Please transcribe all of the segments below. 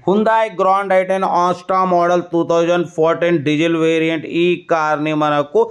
Hyundai grand i10 Asta model 2014 diesel variant. ఈ కార్ని మనకు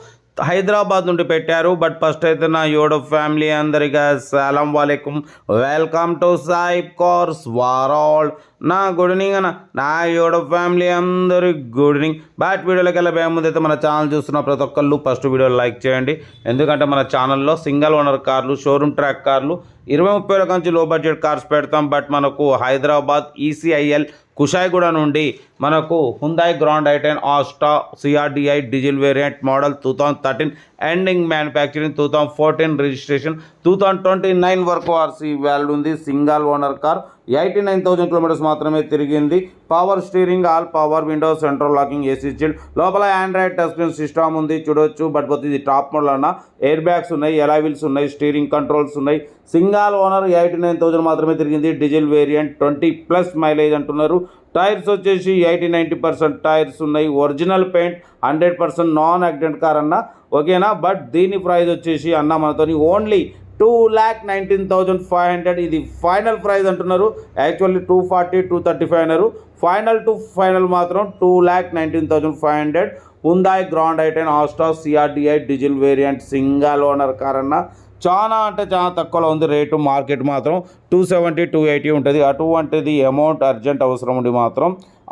హైదరాబాద్ నుండి పెట్టారు. బట్ ఫస్ట్ అయితే నా యూట్యూబ్ ఫ్యామిలీ అందరికీ అస్సలం వాలేకుం, వెల్కమ్ టు సాయిబ్ కార్స్ వరల్డ్. నా గుడ్ ఈవినింగ్ అన్న, నా యూట్యూబ్ ఫ్యామిలీ అందరి గుడ్ ఈవినింగ్. బట్ వీడియోలోకి వెళ్ళే ముందు అయితే మన ఛానల్ చూస్తున్న ప్రతి ఒక్కళ్ళు ఫస్ట్ వీడియో లైక్ చేయండి. ఎందుకంటే మన ఛానల్లో సింగిల్ ఓనర్ కార్లు, షోరూమ్ ట్రాక్ కార్లు 20-30 లక్షల నుంచి లో బడ్జెట్ కార్స్ పెడతాం. బట్ మనకు హైదరాబాద్ ECIL కుషాయిగూడ నుండి మనకు Hyundai grand i10 Asta CRDI diesel variant model 2013 ending manufacturing, 2014 registration, 2029 వరకు ఆర్సీ వాల్యూ ఉంది. సింగిల్ ఓనర్ కార్, 89,000 కిలోమీటర్స్ మాత్రమే తిరిగింది. Power steering, all power Windows, central locking, AC chilled, లోపల ఆండ్రాయిడ్ టచ్ స్క్రీన్ సిస్టమ్ ఉంది చూడొచ్చు. But ఇది top model అన్న, air bags ఉన్నాయి, ఎలాయ్ వీల్స్ ఉన్నాయి, స్టీరింగ్ కంట్రోల్స్ ఉన్నాయి. సింగిల్ ఓనర్, 89,000 మాత్రమే తిరిగింది. డీజిల్ వేరియంట్, 20+ మైలేజ్ అంటున్నారు. టైర్స్ వచ్చేసి 80-90% టైర్స్ ఉన్నాయి. Original paint, 100% non accident car అన్న, ఓకేనా. బట్ దీని ప్రైస్ వచ్చేసి అన్న మనతోని ఓన్లీ 2,19,500. ఇది ఫైనల్ ప్రైస్ అంటున్నారు. యాక్చువల్లీ 240-235 అన్నారు. ఫైనల్ టు ఫైనల్ మాత్రం 2,19,500. Hyundai grand i10 Asta CRDI diesel variant single owner car అన్న. చాలా అంటే చాలా తక్కువలో ఉంది రేటు. మార్కెట్ మాత్రం 270-280 ఉంటుంది. అటువంటిది అమౌంట్ అర్జెంట్ అవసరం ఉండి మాత్రం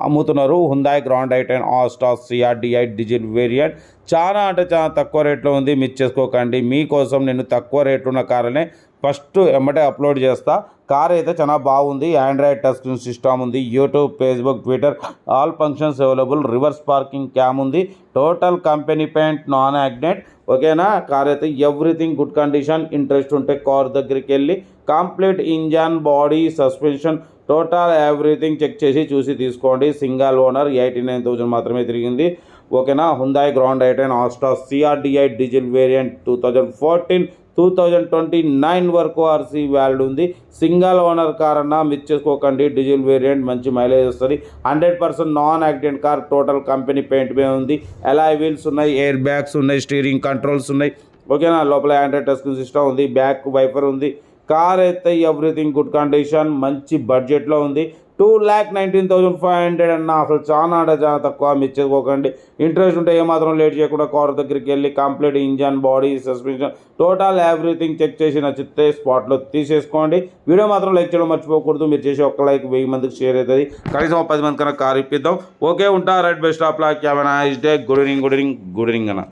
అమ్ముతున్నారు. Hyundai grand i10 Asta CRDI diesel variant చాలా అంటే చాలా తక్కువ రేట్లో ఉంది. మిస్ చేసుకోకండి. మీకోసం నేను తక్కువ రేటు ఉన్న కార్లనే ఫస్ట్ ఎమ్మటే అప్లోడ్ చేస్తా. కార్ అయితే చాలా బాగుంది. ఆండ్రాయిడ్ టచ్ స్క్రీన్ సిస్టమ్ ఉంది. YouTube, Facebook, Twitter all functions available. Reverse parking cam ఉంది. Total company paint, non accident, ఓకేనా. కార్ అయితే ఎవ్రీథింగ్ గుడ్ కండిషన్. ఇంట్రెస్ట్ ఉంటే కార్ దగ్గరికి వెళ్ళి complete engine, body, suspension, total everything check చేసి చూసి తీసుకోండి. సింగిల్ ఓనర్, 89,000 మాత్రమే తిరిగింది, ఓకేనా. Hyundai grand i10 Asta CRDI diesel variant 2014-2029 వరకు ఆర్సీ వాల్యూ ఉంది. సింగిల్ ఓనర్ కార్ అన్న, మిస్ చేసుకోకండి. డీజిల్ వేరియంట్ మంచి మైలేజ్ వస్తుంది. 100% non accident car. Total company paint మీద ఉంది. ఎలాయ్ వీల్స్ ఉన్నాయి, ఎయిర్ బ్యాగ్స్ ఉన్నాయి, స్టీరింగ్ కంట్రోల్స్ ఉన్నాయి, ఓకేనా. లోపల ఆండ్రాయిడ్ టచ్ స్క్రీన్ సిస్టమ్ ఉంది, బ్యాక్ వైపర్ ఉంది. కార్ అయితే ఎవ్రీథింగ్ గుడ్ కండిషన్, మంచి బడ్జెట్లో ఉంది. 2,19,500 అన్న, అసలు చాలా అంటే చాలా తక్కువ. మిస్ చేసుకోకండి. ఇంట్రెస్ట్ ఉంటే ఏమాత్రం లేట్ చేయకుండా కార్ దగ్గరికి వెళ్ళి complete engine, body, suspension, total everything check చేసి నచ్చితే స్పాట్లో తీసేసుకోండి. వీడియో మాత్రం లైక్ చేయడం మర్చిపోకూడదు. మీరు చేసే ఒక్క లైక్ 1000 మందికి షేర్ అవుతుంది. కనీసం 10 మంది కన్నా కార్ ఇప్పిద్దాం. ఓకే, ఉంటా. Right, best of luck. Have a nice day. Good evening అన్న.